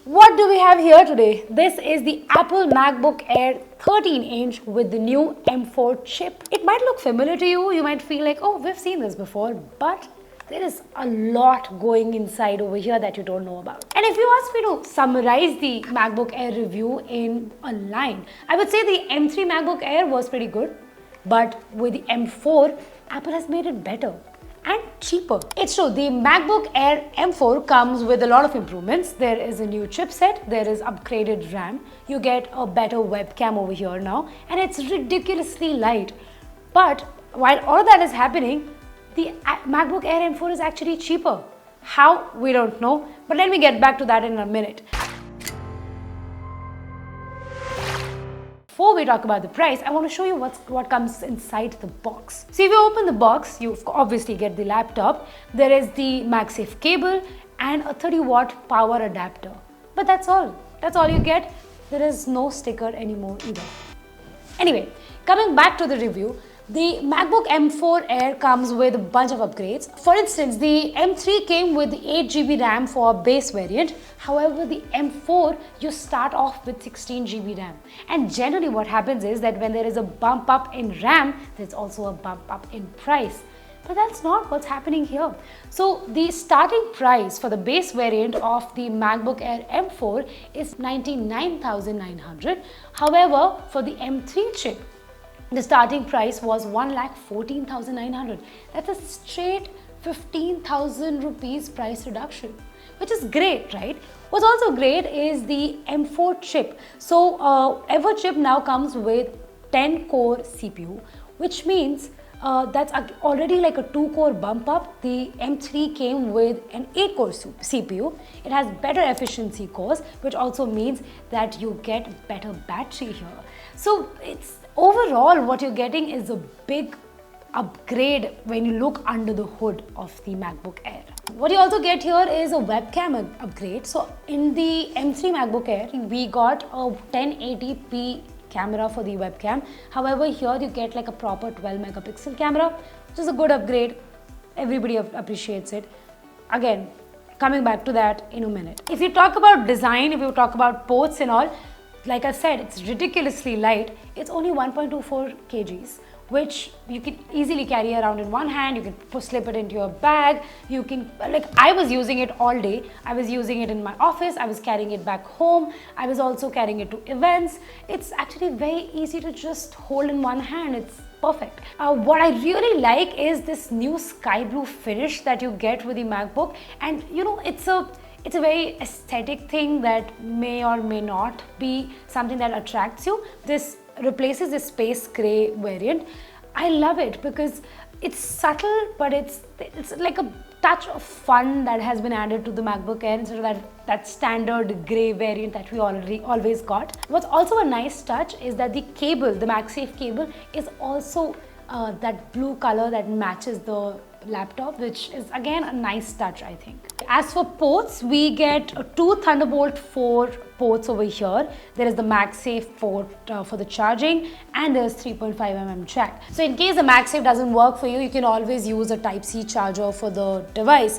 What do we have here today? This is the Apple MacBook Air 13-inch with the new M4 chip. It might look familiar to you. You might feel like, oh, we've seen this before, but there is a lot going inside over here that you don't know about. And if you ask me to summarize the MacBook Air review in a line, I would say the M3 MacBook Air was pretty good, but with the M4, Apple has made it better and cheaper. It's true, the MacBook Air M4 comes with a lot of improvements. There is a new chipset, there is upgraded RAM, you get a better webcam over here now, and it's ridiculously light. But while all of that is happening, the MacBook Air M4 is actually cheaper. How? We don't know, but let me get back to that in a minute. Before we talk about the price, I want to show you what comes inside the box. So if you open the box, you obviously get the laptop. There is the MagSafe cable and a 30-watt power adapter. But that's all. That's all you get. There is no sticker anymore either. Anyway, coming back to the review, the MacBook M4 Air comes with a bunch of upgrades. For instance, the M3 came with 8 GB RAM for base variant. However, the M4, you start off with 16 GB RAM. And generally what happens is that when there is a bump up in RAM, there's also a bump up in price. But that's not what's happening here. So the starting price for the base variant of the MacBook Air M4 is $99,900. However, for the M3 chip, the starting price was 1,14,900. That's a straight 15,000 rupees price reduction, which is great, right? What's also great is the M4 chip. So Ever chip now comes with 10-core CPU, which means that's already like a 2-core bump up. The M3 came with an 8-core CPU. It has better efficiency cores, which also means that you get better battery here. So it's overall what you're getting is a big upgrade when you look under the hood of the MacBook Air. What you also get here is a webcam upgrade. So in the M3 MacBook Air, we got a 1080p camera for the webcam. However, here you get like a proper 12 megapixel camera, which is a good upgrade. Everybody appreciates it. Again, coming back to that in a minute. If you talk about design, if you talk about ports and all, like I said, it's ridiculously light. It's only 1.24 kgs, which you can easily carry around in one hand. You can slip it into your bag. You can, like, I was using it all day. I was using it in my office. I was carrying it back home. I was also carrying it to events. It's actually very easy to just hold in one hand. It's perfect. What I really like is this new sky blue finish that you get with the MacBook. And you know, it's a very aesthetic thing that may or may not be something that attracts you. This replaces the space gray variant. I love it because it's subtle, but it's like a touch of fun that has been added to the MacBook Air instead of that standard gray variant that we always got. What's also a nice touch is that the cable, the MagSafe cable, is also that blue color that matches the laptop, which is again a nice touch, I think. As for ports, we get 2 Thunderbolt 4 ports over here. There is the MagSafe port for the charging, and there's 3.5mm jack. So in case the MagSafe doesn't work for you, you can always use a Type-C charger for the device.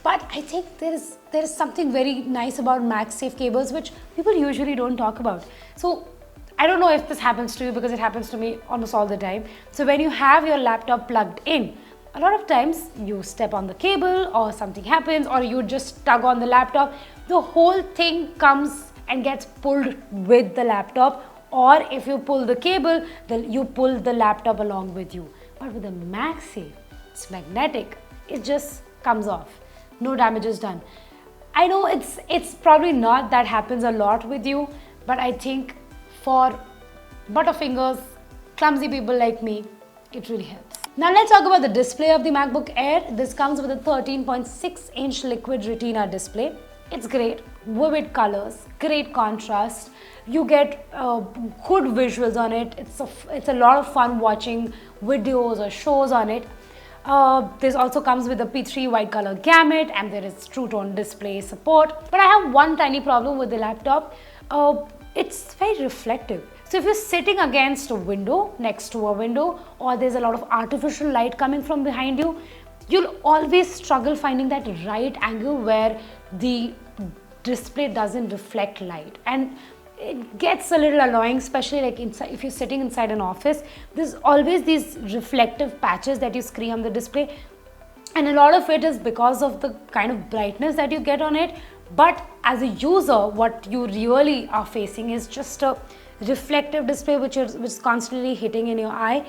But I think there is something very nice about MagSafe cables which people usually don't talk about. So I don't know if this happens to you, because it happens to me almost all the time. So when you have your laptop plugged in, a lot of times you step on the cable or something happens, or you just tug on the laptop, the whole thing comes and gets pulled with the laptop, or if you pull the cable, then you pull the laptop along with you. But with the MagSafe, it's magnetic. It just comes off. No damage is done. I know it's probably not that happens a lot with you, but I think for butterfingers, clumsy people like me, it really helps. Now let's talk about the display of the MacBook Air. This comes with a 13.6-inch liquid retina display. It's great, vivid colors, great contrast. You get good visuals on it. It's a lot of fun watching videos or shows on it. This also comes with a P3 white color gamut, and there is True Tone display support. But I have one tiny problem with the laptop. It's very reflective. So if you're sitting against a window, next to a window, or there's a lot of artificial light coming from behind you, you'll always struggle finding that right angle where the display doesn't reflect light, and it gets a little annoying, especially like inside, if you're sitting inside an office. There's always these reflective patches that you see on the display, and a lot of it is because of the kind of brightness that you get on it. But as a user, what you really are facing is just a reflective display which is constantly hitting in your eye.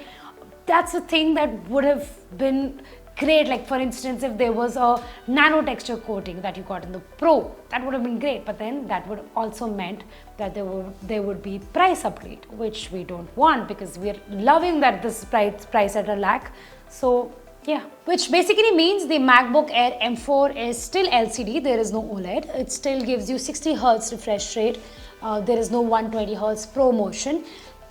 That's a thing that would have been great. Like for instance, if there was a nano texture coating that you got in the Pro, that would have been great, but then that would also meant that there would be price upgrade, which we don't want, because we're loving that this price at a lakh. So yeah, which basically means the MacBook Air M4 is still LCD. There is no OLED. It still gives you 60 Hz refresh rate. There is no 120 Hz ProMotion.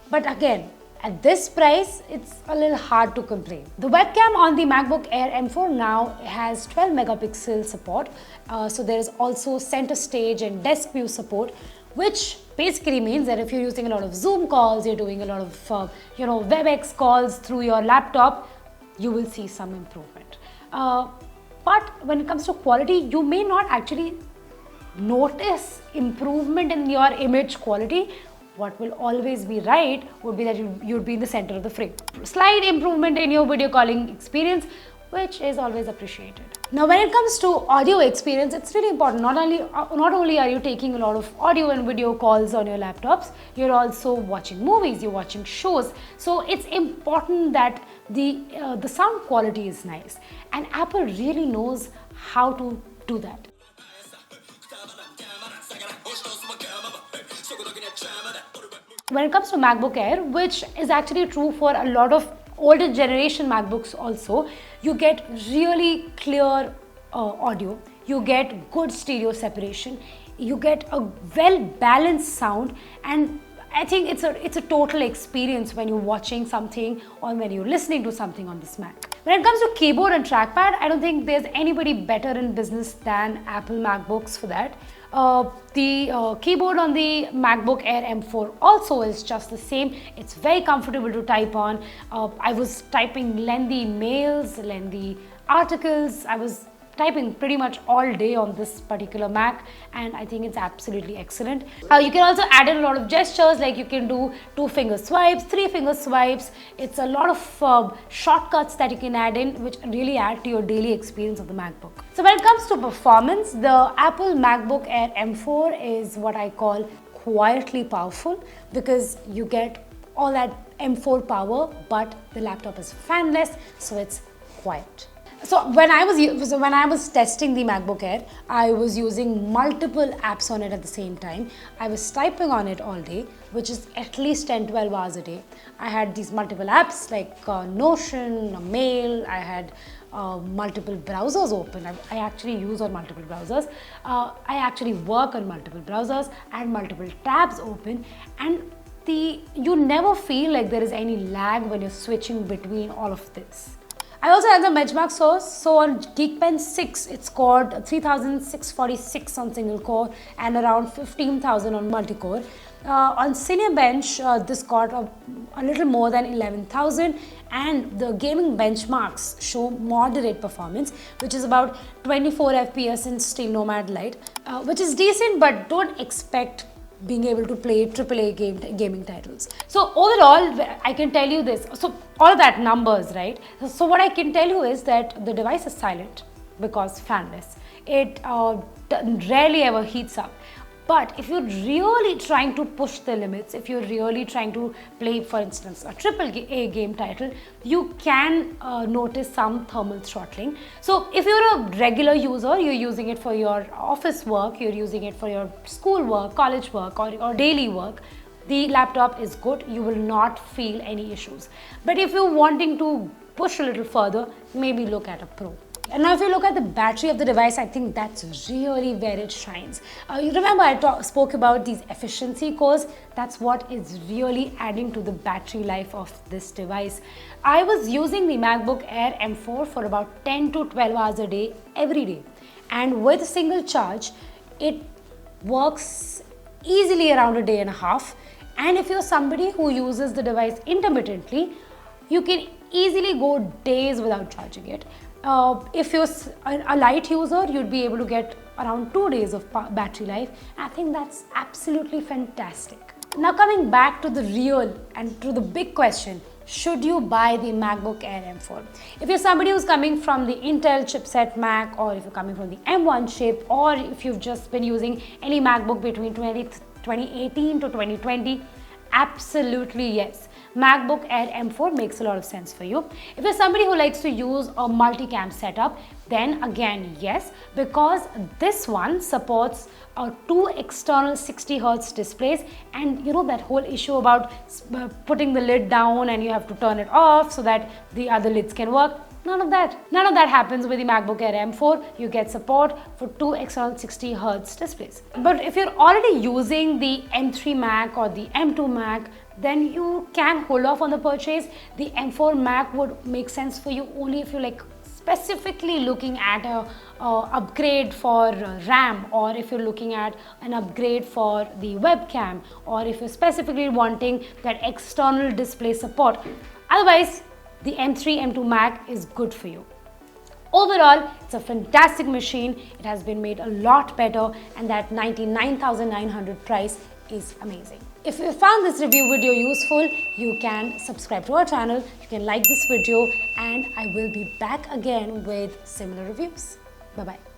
But again, at this price, it's a little hard to complain. The webcam on the MacBook Air M4 now has 12 megapixel support. So there is also center stage and desk view support, which basically means that if you're using a lot of Zoom calls, you're doing a lot of WebEx calls through your laptop, you will see some improvement. But when it comes to quality, you may not actually notice improvement in your image quality. What will always be right would be that you'd be in the center of the frame. Slight improvement in your video calling experience, which is always appreciated. Now, when it comes to audio experience, it's really important. Not only are you taking a lot of audio and video calls on your laptops, you're also watching movies, you're watching shows. So it's important that the sound quality is nice, and Apple really knows how to do that. When it comes to MacBook Air, which is actually true for a lot of older generation MacBooks also, you get really clear audio, you get good stereo separation, you get a well balanced sound, and I think it's a total experience when you're watching something or when you're listening to something on this Mac. When it comes to keyboard and trackpad, I don't think there's anybody better in business than Apple MacBooks for that. The keyboard on the MacBook Air M4 also is just the same. It's very comfortable to type on. I was typing lengthy mails, lengthy articles. I was typing pretty much all day on this particular Mac, and I think it's absolutely excellent. You can also add in a lot of gestures, like you can do 2-finger swipes, 3-finger swipes. It's a lot of shortcuts that you can add in, which really add to your daily experience of the MacBook. So when it comes to performance, the Apple MacBook Air M4 is what I call quietly powerful, because you get all that M4 power, but the laptop is fanless, so it's quiet. So when I was testing the MacBook Air, I was using multiple apps on it at the same time. I was typing on it all day, which is at least 10-12 hours a day. I had these multiple apps like Notion, Mail. I had multiple browsers open. I actually use on multiple browsers. I actually work on multiple browsers. I had multiple tabs open, and you never feel like there is any lag when you're switching between all of this. I also have the benchmark source. So on Geekbench 6, it scored 3,646 on single core and around 15,000 on multi-core. On Cinebench, this got a little more than 11,000, and the gaming benchmarks show moderate performance, which is about 24 FPS in Steel Nomad Lite, which is decent, but don't expect being able to play AAA gaming titles. So overall, I can tell you this. So all that numbers, right? So what I can tell you is that the device is silent because fanless. It rarely ever heats up. But if you're really trying to push the limits, if you're really trying to play, for instance, a AAA game title, you can notice some thermal throttling. So if you're a regular user, you're using it for your office work, you're using it for your school work, college work, or daily work, the laptop is good. You will not feel any issues. But if you're wanting to push a little further, maybe look at a Pro. And now if you look at the battery of the device, I think that's really where it shines. You remember I spoke about these efficiency cores. That's what is really adding to the battery life of this device. I was using the MacBook Air M4 for about 10 to 12 hours a day, every day. And with a single charge, it works easily around a day and a half. And if you're somebody who uses the device intermittently, you can easily go days without charging it. If you're a light user, you'd be able to get around 2 days of battery life. I think that's absolutely fantastic. Now coming back to the real and to the big question, should you buy the MacBook Air M4? If you're somebody who's coming from the Intel chipset Mac, or if you're coming from the M1 chip, or if you've just been using any MacBook between 2018 to 2020, absolutely yes. MacBook Air M4 makes a lot of sense for you. If you're somebody who likes to use a multicam setup, then again yes, because this one supports 2 external 60Hz displays, and you know that whole issue about putting the lid down and you have to turn it off so that the other lids can work. None of that happens with the MacBook Air M4. You get support for 2 external 60Hz displays. But if you're already using the M3 Mac or the M2 Mac, then you can hold off on the purchase. The M4 Mac would make sense for you only if you like specifically looking at a upgrade for RAM, or if you're looking at an upgrade for the webcam, or if you're specifically wanting that external display support. Otherwise, the M3, M2 Mac is good for you. Overall, it's a fantastic machine. It has been made a lot better, and that 99,900 price is amazing. If you found this review video useful, you can subscribe to our channel, you can like this video, and I will be back again with similar reviews. Bye-bye.